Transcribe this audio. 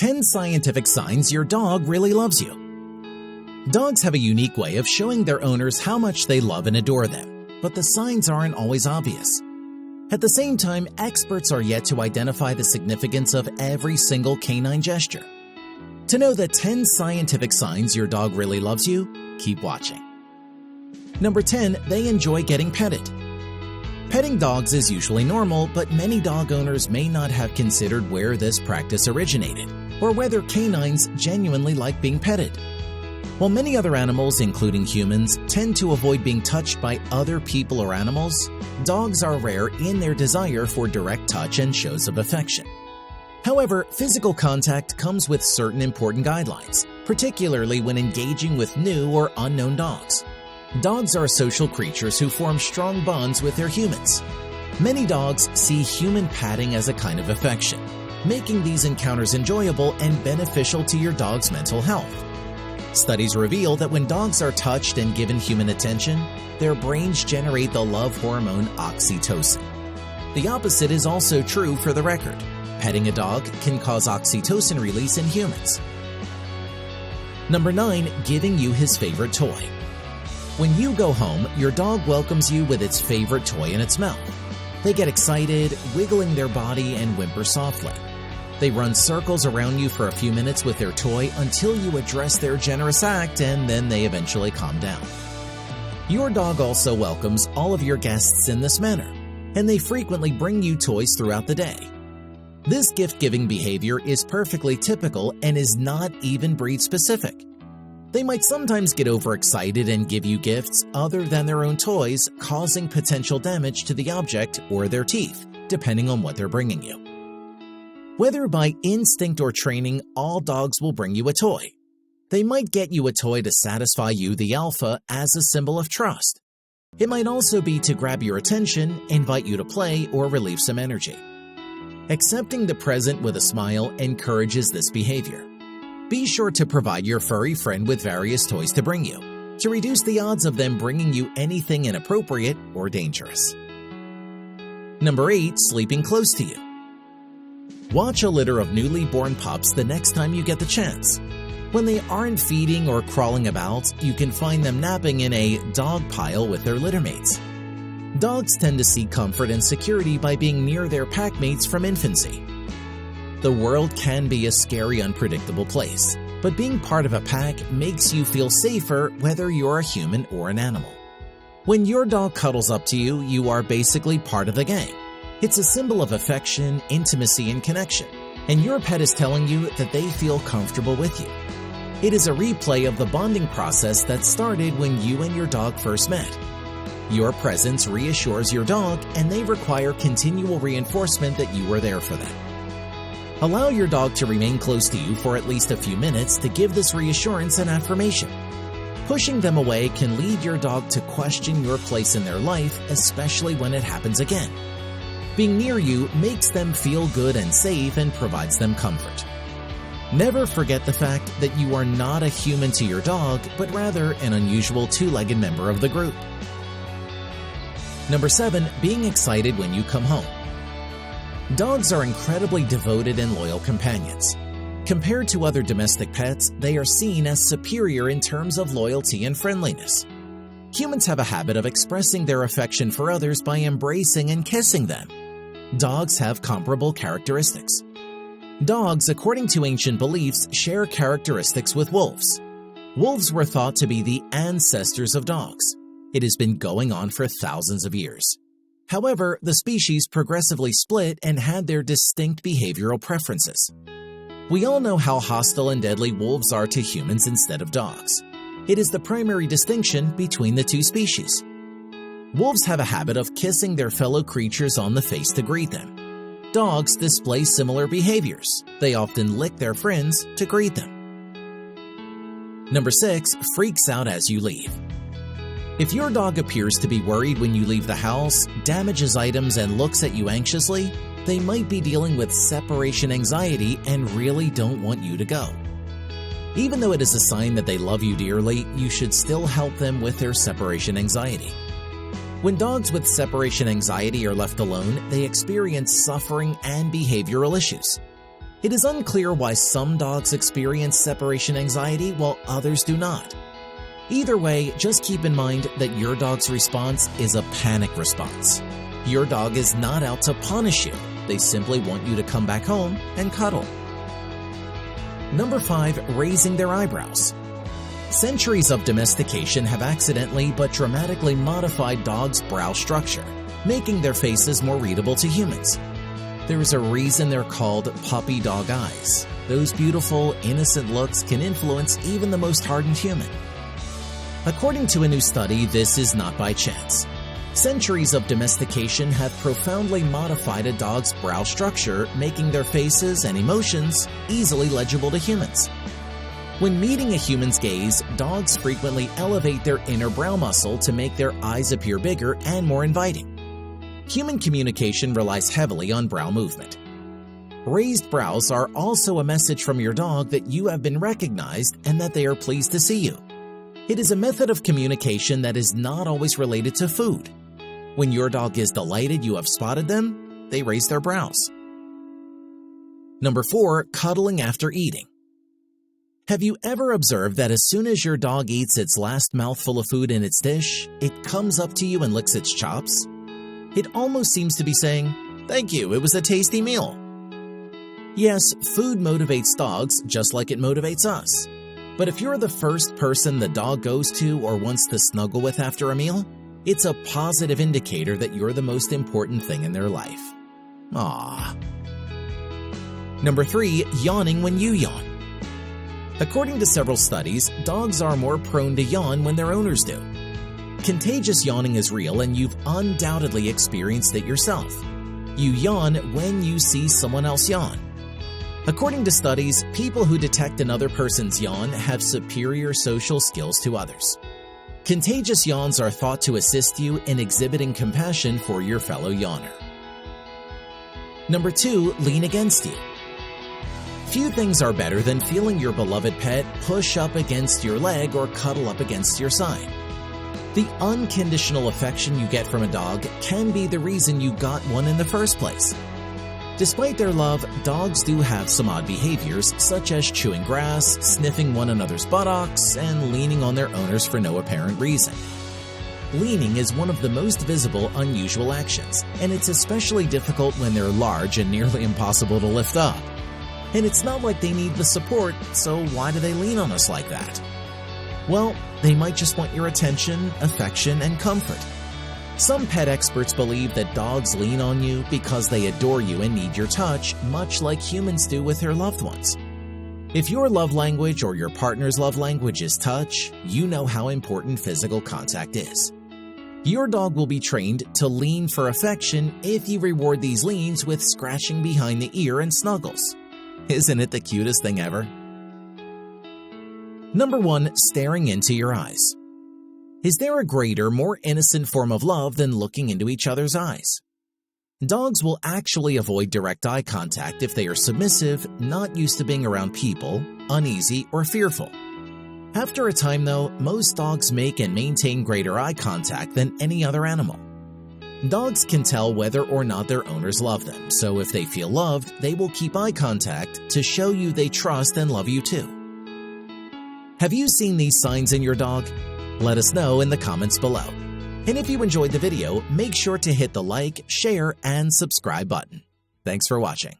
10 scientific signs your dog really loves you. Dogs have a unique way of showing their owners how much they love and adore them, but the signs aren't always obvious. At the same time, experts are yet to identify the significance of every single canine gesture. To know the 10 scientific signs your dog really loves you, keep watching. Number 10, they enjoy getting petted. Petting dogs is usually normal, but many dog owners may not have considered where this practice originated, or whether canines genuinely like being petted. While many other animals, including humans, tend to avoid being touched by other people or animals, dogs are rare in their desire for direct touch and shows of affection. However, physical contact comes with certain important guidelines, particularly when engaging with new or unknown dogs. Dogs are social creatures who form strong bonds with their humans. Many dogs see human patting as a kind of affection, making these encounters enjoyable and beneficial to your dog's mental health. Studies reveal that when dogs are touched and given human attention, their brains generate the love hormone oxytocin. The opposite is also true for the record. Petting a dog can cause oxytocin release in humans. Number 9, giving you his favorite toy. When you go home, your dog welcomes you with its favorite toy in its mouth. They get excited, wiggling their body and whimper softly. They run circles around you for a few minutes with their toy until you address their generous act, and then they eventually calm down. Your dog also welcomes all of your guests in this manner, and they frequently bring you toys throughout the day. This gift-giving behavior is perfectly typical and is not even breed-specific. They might sometimes get overexcited and give you gifts other than their own toys, causing potential damage to the object or their teeth, depending on what they're bringing you. Whether by instinct or training, all dogs will bring you a toy. They might get you a toy to satisfy you, the alpha, as a symbol of trust. It might also be to grab your attention, invite you to play, or relieve some energy. Accepting the present with a smile encourages this behavior. Be sure to provide your furry friend with various toys to bring you, to reduce the odds of them bringing you anything inappropriate or dangerous. Number 8, sleeping close to you. Watch a litter of newly born pups the next time you get the chance. When they aren't feeding or crawling about, you can find them napping in a dog pile with their litter mates. Dogs tend to seek comfort and security by being near their pack mates from infancy. The world can be a scary, unpredictable place, but being part of a pack makes you feel safer whether you're a human or an animal. When your dog cuddles up to you, you are basically part of the gang. It's a symbol of affection, intimacy, and connection, and your pet is telling you that they feel comfortable with you. It is a replay of the bonding process that started when you and your dog first met. Your presence reassures your dog, and they require continual reinforcement that you are there for them. Allow your dog to remain close to you for at least a few minutes to give this reassurance and affirmation. Pushing them away can lead your dog to question your place in their life, especially when it happens again. Being near you makes them feel good and safe and provides them comfort. Never forget the fact that you are not a human to your dog, but rather an unusual two-legged member of the group. Number 7, being excited when you come home. Dogs are incredibly devoted and loyal companions. Compared to other domestic pets, they are seen as superior in terms of loyalty and friendliness. Humans have a habit of expressing their affection for others by embracing and kissing them. Dogs have comparable characteristics. Dogs, according to ancient beliefs, share characteristics with wolves. Wolves were thought to be the ancestors of dogs. It has been going on for thousands of years. However, the species progressively split and had their distinct behavioral preferences. We all know how hostile and deadly wolves are to humans instead of dogs. It is the primary distinction between the two species. Wolves have a habit of kissing their fellow creatures on the face to greet them. Dogs display similar behaviors. They often lick their friends to greet them. Number 6, freaks out as you leave. If your dog appears to be worried when you leave the house, damages items, and looks at you anxiously, they might be dealing with separation anxiety and really don't want you to go. Even though it is a sign that they love you dearly, you should still help them with their separation anxiety. When dogs with separation anxiety are left alone, they experience suffering and behavioral issues. It is unclear why some dogs experience separation anxiety while others do not. Either way, just keep in mind that your dog's response is a panic response. Your dog is not out to punish you. They simply want you to come back home and cuddle. Number 5. Raising their eyebrows. Centuries of domestication have accidentally but dramatically modified dogs' brow structure, making their faces more readable to humans. There is a reason they're called puppy dog eyes. Those beautiful, innocent looks can influence even the most hardened human. According to a new study, this is not by chance. Centuries of domestication have profoundly modified a dog's brow structure, making their faces and emotions easily legible to humans. When meeting a human's gaze, dogs frequently elevate their inner brow muscle to make their eyes appear bigger and more inviting. Human communication relies heavily on brow movement. Raised brows are also a message from your dog that you have been recognized and that they are pleased to see you. It is a method of communication that is not always related to food. When your dog is delighted you have spotted them, they raise their brows. Number 4. Cuddling after eating. Have you ever observed that as soon as your dog eats its last mouthful of food in its dish, it comes up to you and licks its chops? It almost seems to be saying, "Thank you, it was a tasty meal." Yes, food motivates dogs just like it motivates us. But if you're the first person the dog goes to or wants to snuggle with after a meal, it's a positive indicator that you're the most important thing in their life. Aww. Number 3. Yawning when you yawn. According to several studies, dogs are more prone to yawn when their owners do. Contagious yawning is real and you've undoubtedly experienced it yourself. You yawn when you see someone else yawn. According to studies, people who detect another person's yawn have superior social skills to others. Contagious yawns are thought to assist you in exhibiting compassion for your fellow yawner. Number 2. Lean against you. Few things are better than feeling your beloved pet push up against your leg or cuddle up against your side. The unconditional affection you get from a dog can be the reason you got one in the first place. Despite their love, dogs do have some odd behaviors such as chewing grass, sniffing one another's buttocks, and leaning on their owners for no apparent reason. Leaning is one of the most visible unusual actions, and it's especially difficult when they're large and nearly impossible to lift up. And it's not like they need the support, so why do they lean on us like that? Well, they might just want your attention, affection, and comfort. Some pet experts believe that dogs lean on you because they adore you and need your touch, much like humans do with their loved ones. If your love language or your partner's love language is touch, you know how important physical contact is. Your dog will be trained to lean for affection if you reward these leans with scratching behind the ear and snuggles. Isn't it the cutest thing ever? Number 1. Staring into your eyes. Is there a greater, more innocent form of love than looking into each other's eyes? Dogs will actually avoid direct eye contact if they are submissive, not used to being around people, uneasy, or fearful. After a time though, most dogs make and maintain greater eye contact than any other animal. Dogs can tell whether or not their owners love them, so if they feel loved, they will keep eye contact to show you they trust and love you too. Have you seen these signs in your dog? Let us know in the comments below. And if you enjoyed the video, make sure to hit the like, share, and subscribe button. Thanks for watching.